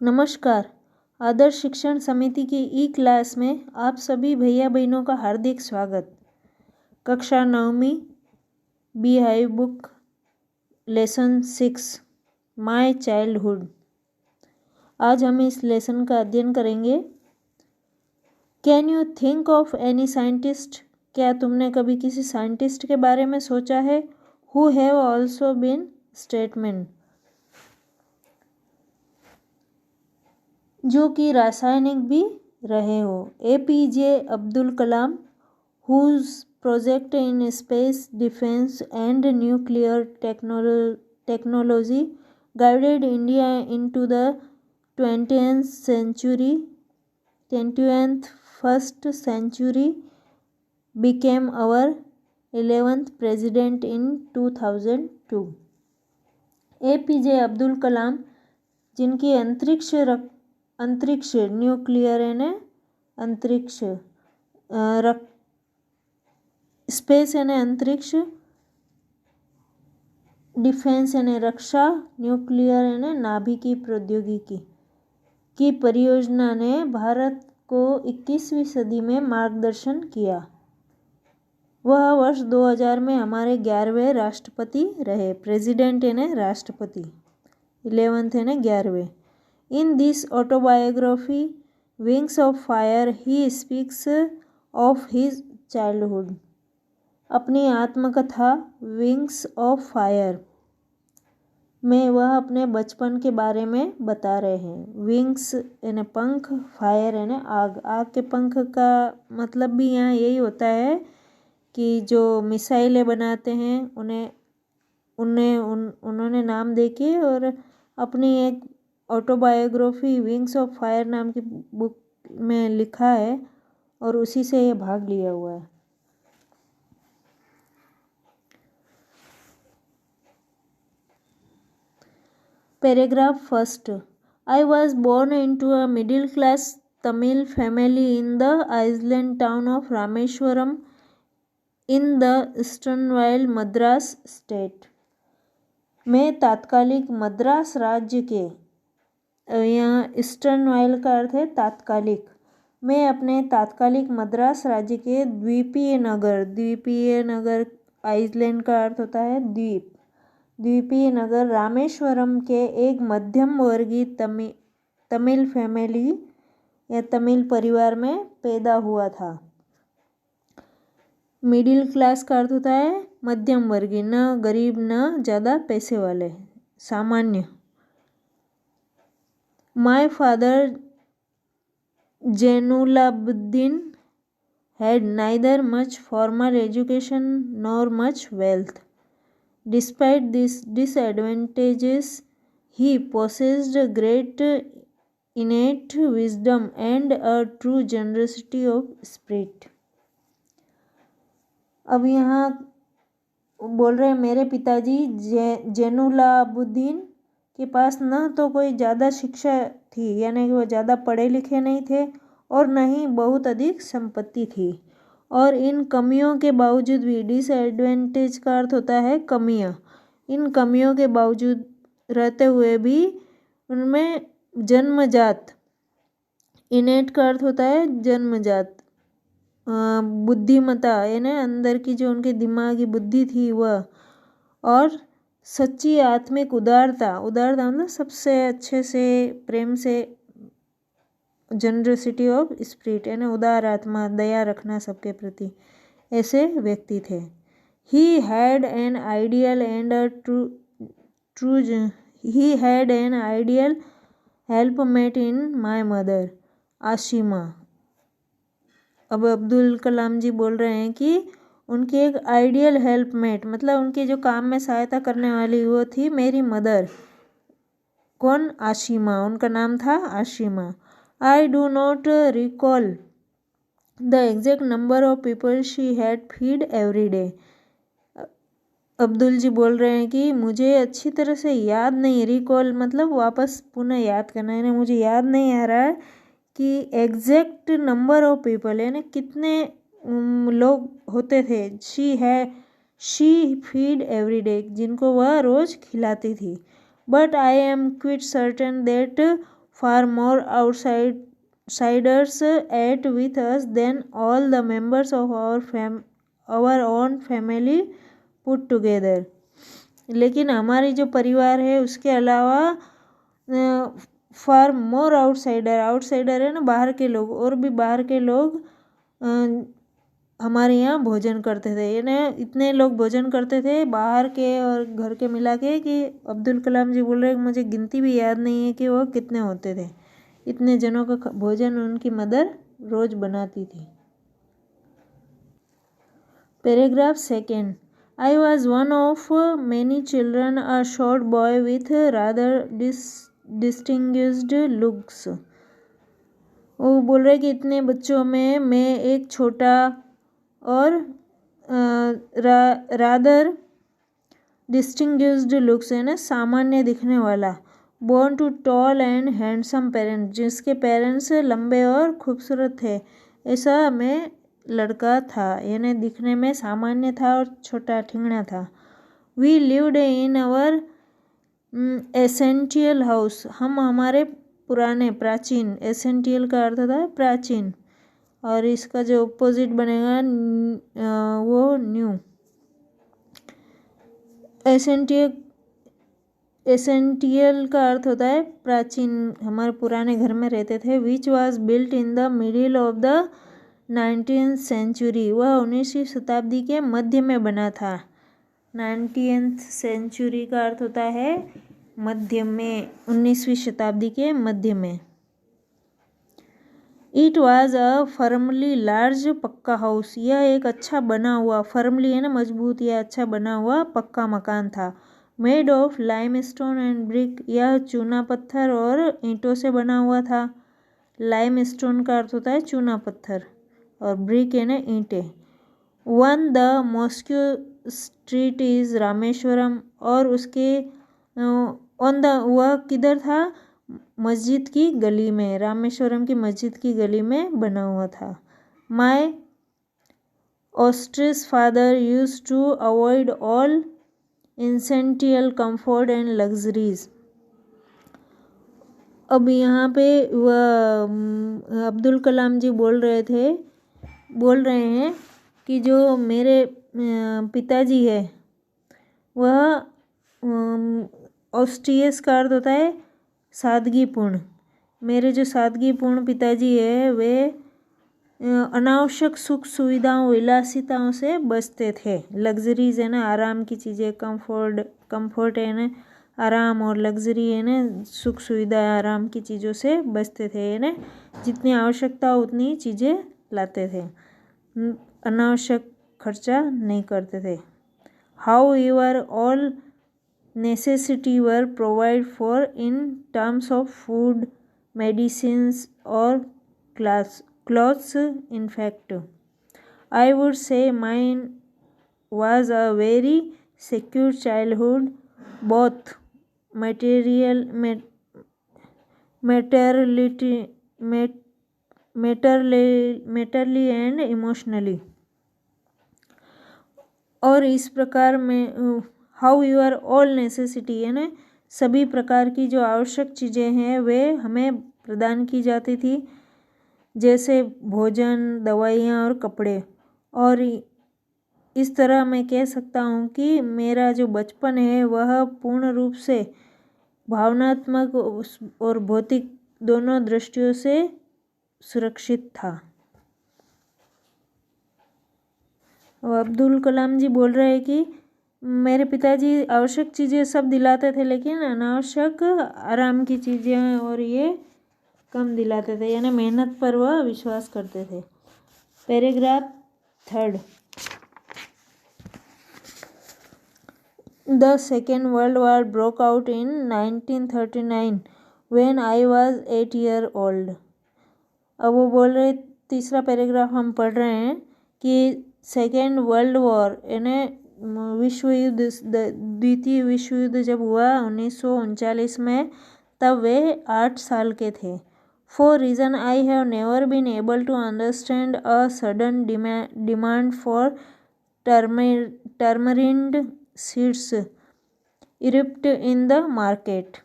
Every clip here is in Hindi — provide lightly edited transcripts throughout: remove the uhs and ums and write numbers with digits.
नमस्कार। आदर्श शिक्षण समिति की ई क्लास में आप सभी भैया बहनों का हार्दिक स्वागत। कक्षा 9वीं Beehive book lesson 6 my childhood. आज हम इस लेसन का अध्ययन करेंगे। Can you think of any scientist? क्या तुमने कभी किसी साइंटिस्ट के बारे में सोचा है? Who have also been statement, जो कि रासायनिक भी रहे हो। APJ Abdul Kalam, whose project in space defence and nuclear technology guided India into the 21st century became our 11th president in 2002। APJ Abdul Kalam, जिनकी अंतरिक्ष न्यूक्लियर यानी अंतरिक्ष, स्पेस यानी अंतरिक्ष, डिफेंस यानी रक्षा, न्यूक्लियर यानी नाभिकीय प्रौद्योगिकी की परियोजना ने भारत को 21वीं सदी में मार्गदर्शन किया। वह वर्ष 2000 में हमारे 11वें राष्ट्रपति रहे। प्रेसिडेंट यानी राष्ट्रपति, 11th यानी 11वें। In this autobiography, Wings of Fire, he speaks of his childhood। अपनी आत्मकथा विंग्स ऑफ फायर में वह अपने बचपन के बारे में बता रहे हैं। विंग्स यानी पंख, फायर यानी आग। आग के पंख का मतलब भी यहाँ यही होता है कि जो मिसाइलें बनाते हैं उन्होंने नाम देके और अपनी एक ऑटोबायोग्राफी विंग्स ऑफ फायर नाम की बुक में लिखा है और उसी से ये भाग लिया हुआ है। Paragraph first. I was born into a middle class Tamil family in the island town of Rameswaram in the erstwhile Madras state। मैं तात्कालिक मद्रास राज्य के, यहाँ ईस्टर्न वाइल का अर्थ है तात्कालिक। मैं अपने तात्कालिक मद्रास राज्य के द्वीपीय नगर आइसलैंड का अर्थ होता है द्वीप। द्वीपीय नगर रामेश्वरम के एक मध्यम वर्गीय तमिल फैमिली या तमिल परिवार में पैदा हुआ था। मिडिल क्लास का अर्थ होता है मध्यम वर्गीय, न गरीब न ज़्यादा पैसे वाले, सामान्य। My father Jainullabuddin had neither much formal education nor much wealth. Despite these disadvantages, he possessed great innate wisdom and a true generosity of spirit। अब यहाँ बोल रहे हैं मेरे पिताजी जैनुलाबुद्दीन के पास न तो कोई ज़्यादा शिक्षा थी, यानी कि वो ज़्यादा पढ़े लिखे नहीं थे, और न ही बहुत अधिक संपत्ति थी। और इन कमियों के बावजूद भी, डिसएडवांटेज का अर्थ होता है कमियां, इन कमियों के बावजूद रहते हुए भी उनमें जन्मजात, इनेट का अर्थ होता है जन्मजात, बुद्धिमत्ता यानी अंदर की जो उनके दिमागी बुद्धि थी वह, और सच्ची आत्मिक उदारता मतलब सबसे अच्छे से प्रेम से, जनरसिटी ऑफ स्पिरिट यानी उदार आत्मा, दया रखना सबके प्रति, ऐसे व्यक्ति थे। He had an ideal helpmate in my mother, Ashima. अब अब्दुल कलाम जी बोल रहे हैं कि उनकी एक आइडियल हेल्पमेट, मतलब उनके जो काम में सहायता करने वाली वो थी मेरी मदर। कौन? आशिमा, उनका नाम था Ashima. I do not recall the exact number of people she had feed every day। Abdul जी बोल रहे हैं कि मुझे अच्छी तरह से याद नहीं, रिकॉल मतलब वापस पुनः याद करना, यानी मुझे याद नहीं आ रहा है कि एग्जैक्ट नंबर ऑफ पीपल यानी कितने लोग होते थे। शी फीड एवरी डे, जिनको वह रोज़ खिलाती थी। But I am quit certain that far more outsiders ate with us than all the members of our own family put together. लेकिन हमारी जो परिवार है उसके अलावा फार मोर आउटसाइडर है ना, बाहर के लोग, और भी बाहर के लोग हमारे यहाँ भोजन करते थे। यानी इतने लोग भोजन करते थे बाहर के और घर के मिला के कि अब्दुल कलाम जी बोल रहे हैं मुझे गिनती भी याद नहीं है कि वो कितने होते थे। इतने जनों का भोजन उनकी मदर रोज बनाती थी। Paragraph second. I was one of many children, a short boy with rather distinguished looks. वो बोल रहे कि इतने बच्चों में मैं एक छोटा और rather distinguished looks है ना, सामान्य दिखने वाला, born to tall and handsome parents, जिसके पेरेंट्स लंबे और खूबसूरत थे, ऐसा मैं लड़का था। यानी दिखने में सामान्य था और छोटा ठिंगना था। We lived in our essential house, हम हमारे पुराने प्राचीन, एसेंटियल का अर्थ था प्राचीन, और इसका जो अपोजिट बनेगा वो न्यू। एसेंटियल का अर्थ होता है प्राचीन, हमारे पुराने घर में रहते थे। Which was built in the middle of the 19th century, वह 19वीं शताब्दी के मध्य में बना था। 19th सेंचुरी का अर्थ होता है मध्य में, 19वीं शताब्दी के मध्य में। It was a firmly large पक्का हाउस, यह एक अच्छा बना हुआ, फर्मली है ना मजबूत या अच्छा बना हुआ पक्का मकान था। Made of lime stone and brick, यह चूना पत्थर और ईंटों से बना हुआ था। लाइम स्टोन का अर्थ होता है चूना पत्थर और ब्रिक है ना ईंटें। One the Moscow street is Rameswaram, और उसके ऑन द, वह किधर था, मस्जिद की गली में, रामेश्वरम की मस्जिद की गली में बना हुआ था। My austere father used to avoid all inessential comforts and luxuries. अब यहाँ पे वह अब्दुल कलाम जी बोल रहे हैं कि जो मेरे पिताजी है वह ऑस्ट्रियस का अर्थ होता है सादगीपूर्ण। मेरे जो सादगीपूर्ण पिताजी है वे अनावश्यक सुख सुविधाओं विलासिताओं से बचते थे। लग्जरीज है ना आराम की चीज़ें, कंफर्ट है ना आराम, और लग्जरी है ना सुख सुविधा आराम की चीज़ों से बचते थे। है ना जितनी आवश्यकता उतनी चीज़ें लाते थे, अनावश्यक खर्चा नहीं करते थे। However all necessity were provided for in terms of food, medicines और clothes. In fact I would say mine was a very secure childhood, both materially and emotionally। और इस प्रकार में हाउ यूर ऑल नेसेसिटी है ना सभी प्रकार की जो आवश्यक चीज़ें हैं वे हमें प्रदान की जाती थी, जैसे भोजन, दवाइयाँ और कपड़े। और इस तरह मैं कह सकता हूँ कि मेरा जो बचपन है वह पूर्ण रूप से भावनात्मक और भौतिक दोनों दृष्टियों से सुरक्षित था। अब्दुल कलाम जी बोल रहे हैं कि मेरे पिताजी आवश्यक चीज़ें सब दिलाते थे, लेकिन अनावश्यक आराम की चीज़ें और ये कम दिलाते थे, यानी मेहनत पर वह विश्वास करते थे। Paragraph third. The Second World War broke out in 1939 when I was 8 years old। अब वो बोल रहे, तीसरा पैराग्राफ हम पढ़ रहे हैं कि सेकेंड वर्ल्ड वॉर यानी विश्व युद्ध, द्वितीय विश्व युद्ध जब हुआ 1939 में, तब वे 8 साल के थे। For reason I have never been able to understand a sudden demand for tamarind seeds erupt in the market.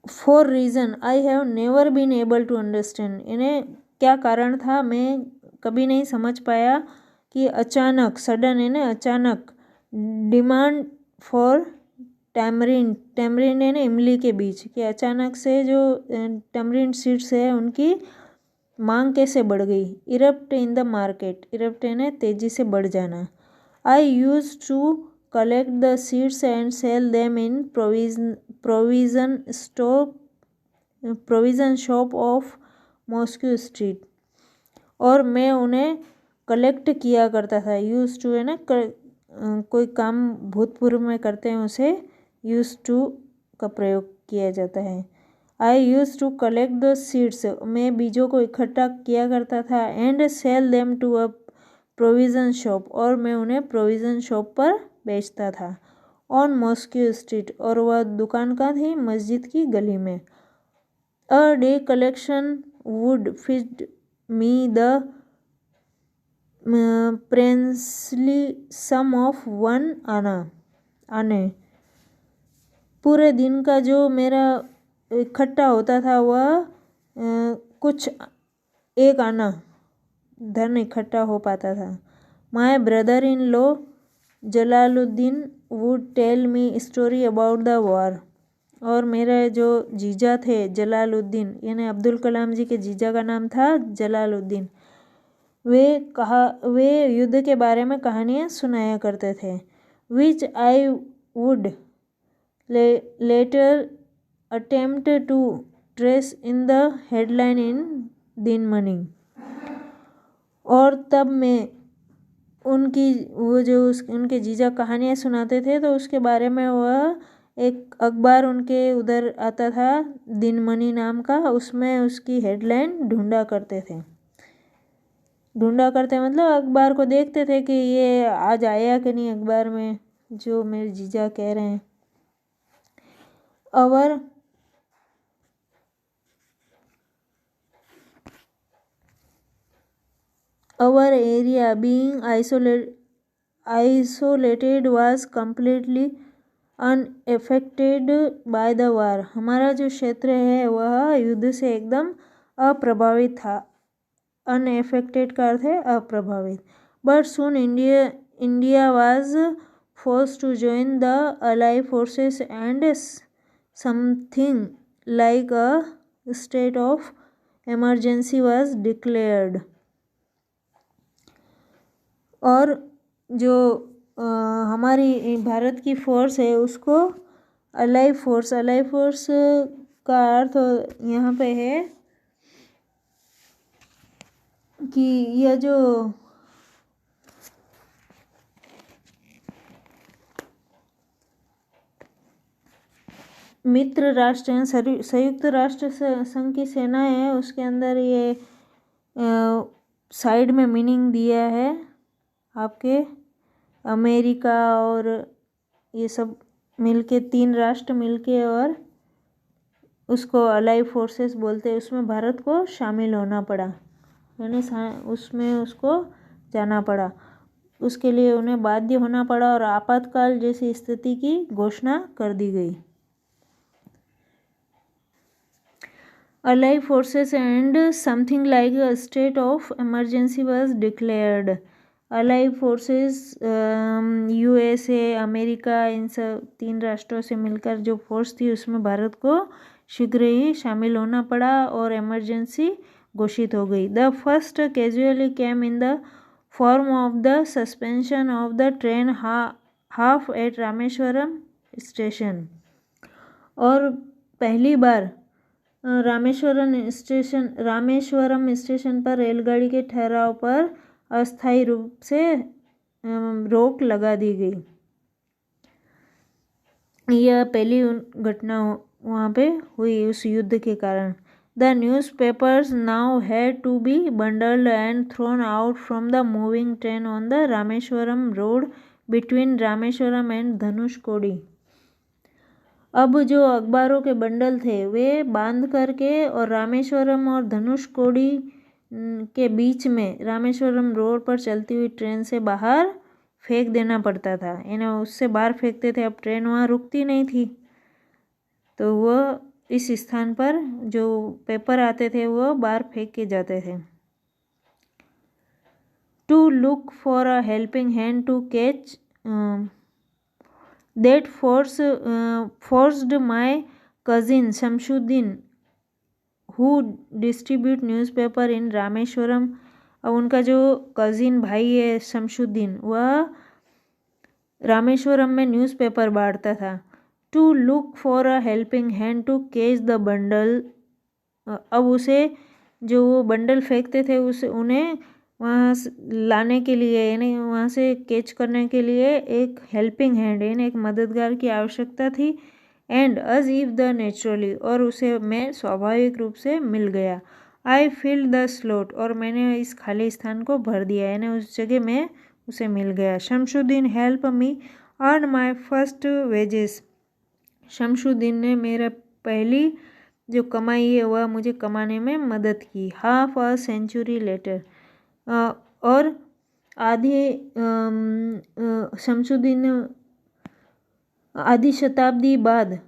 For reason I have never been able to understand, इन्हें क्या कारण था मैं कभी नहीं समझ पाया कि अचानक, सडन यानी अचानक, डिमांड फॉर टैमरिंड, टैमरिंड यानी इमली के बीज, कि अचानक से जो टैमरिंड सीड्स है उनकी मांग कैसे बढ़ गई। Erupt in the market, erupt यानी तेजी से बढ़ जाना। I used to collect the seeds and sell them in provision shop of Moscow street, और मैं उन्हें कलेक्ट किया करता था। यूज टू है ना, कोई काम भूतपूर्व में करते हैं उसे यूज टू का प्रयोग किया जाता है। I used to collect the seeds, मैं बीजों को इकट्ठा किया करता था। And sell them to a provision shop, और मैं उन्हें प्रोविज़न शॉप पर बेचता था। ऑन मॉस्को स्ट्रीट, और वह दुकान कहाँ थी, मस्जिद की गली में। A day collection would feed me the princely sum of 1 आने, पूरे दिन का जो मेरा इकट्ठा होता था वह कुछ 1 आना धन इकट्ठा हो पाता था। My brother in law Jalaluddin would tell me story about the war, और मेरे जो जीजा थे जलालुद्दीन, यानी अब्दुल कलाम जी के जीजा का नाम था जलालुद्दीन, वे युद्ध के बारे में कहानियाँ सुनाया करते थे। Which I would later attempt to trace in the headline in Dinamani, और तब मैं उनकी वो जो उनके जीजा कहानियाँ सुनाते थे तो उसके बारे में वह एक अखबार उनके उधर आता था दिनमणि नाम का, उसमें उसकी हेडलाइन ढूंढा करते मतलब अखबार को देखते थे कि ये आज आया कि नहीं अखबार में, जो मेरे जीजा कह रहे हैं। Our area being isolated was completely unaffected by the war, हमारा जो क्षेत्र है वह युद्ध से एकदम अप्रभावित था। अनएफेक्टेड का अर्थ है अप्रभावित। But soon India was forced to join the allied forces and something like a state of emergency was declared, और जो हमारी भारत की फोर्स है उसको अलाई फोर्स का अर्थ यहाँ पे है कि यह जो मित्र राष्ट्र हैं, संयुक्त राष्ट्र संघ की सेनाएं है, उसके अंदर ये साइड में मीनिंग दिया है आपके अमेरिका और ये सब मिलके 3 राष्ट्र मिलके और उसको अलाई फोर्सेस बोलते हैं। उसमें भारत को शामिल होना पड़ा, यानी उसमें उसको जाना पड़ा, उसके लिए उन्हें बाध्य होना पड़ा और आपातकाल जैसी स्थिति की घोषणा कर दी गई। Allied forces and something like a state of emergency was declared. Allied forces USA, America, इन सब 3 राष्ट्रों से मिलकर जो फोर्स थी उसमें भारत को शीघ्र ही शामिल होना पड़ा और इमरजेंसी घोषित हो गई। The first casually came in the form of the suspension of the train half at Rameswaram station, और पहली बार रामेश्वरम स्टेशन पर रेलगाड़ी के ठहराव पर अस्थायी रूप से रोक लगा दी गई। यह पहली घटना वहाँ पे हुई उस युद्ध के कारण। The newspapers now had to be bundled and thrown out from the moving train on the Rameswaram road between Rameswaram and Dhanushkodi. अब जो अखबारों के बंडल थे वे बांध करके और रामेश्वरम और धनुषकोडी के बीच में रामेश्वरम रोड पर चलती हुई ट्रेन से बाहर फेंक देना पड़ता था, यानी उससे बाहर फेंकते थे। अब ट्रेन वहाँ रुकती नहीं थी तो वह इस स्थान पर जो पेपर आते थे वो बाहर फेंक के जाते थे। To look for a helping hand to catch that forced my cousin Shamsuddin who distribute newspaper in Rameswaram. अब उनका जो कजिन भाई है शमशुद्दीन, वह रामेश्वरम में न्यूज़पेपर बांटता था। To look for a helping hand to catch the bundle. अब उसे जो वो बंडल फेंकते थे उन्हें वहाँ लाने के लिए, यानी वहाँ से कैच करने के लिए एक हेल्पिंग हैंड यानी एक मददगार की आवश्यकता थी। And as if the naturally, और उसे मैं स्वाभाविक रूप से मिल गया। आई फिल्ड द स्लॉट, और मैंने इस खाली स्थान को भर दिया, यानी उस जगह में उसे मिल गया। Shamsuddin help me earn my first wages. Shamsuddin ने मेरा पहली जो कमाई है वह मुझे कमाने में मदद की। हाफ अ सेंचुरी लेटर, और शमशुद्दीन ने आधी शताब्दी बाद,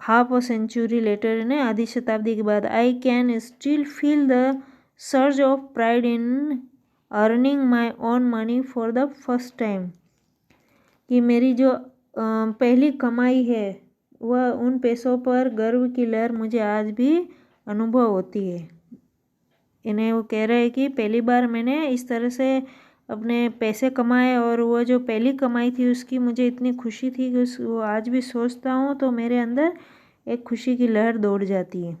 हाफ अ सेंचुरी लेटर ने आधी शताब्दी के बाद, I can still feel the surge of pride in earning my own money for the first time. कि मेरी जो पहली कमाई है वह उन पैसों पर गर्व की लहर मुझे आज भी अनुभव होती है। इन्हें वो कह रहे हैं कि पहली बार मैंने इस तरह से अपने पैसे कमाए और वो जो पहली कमाई थी उसकी मुझे इतनी खुशी थी कि वो आज भी सोचता हूँ तो मेरे अंदर एक खुशी की लहर दौड़ जाती है।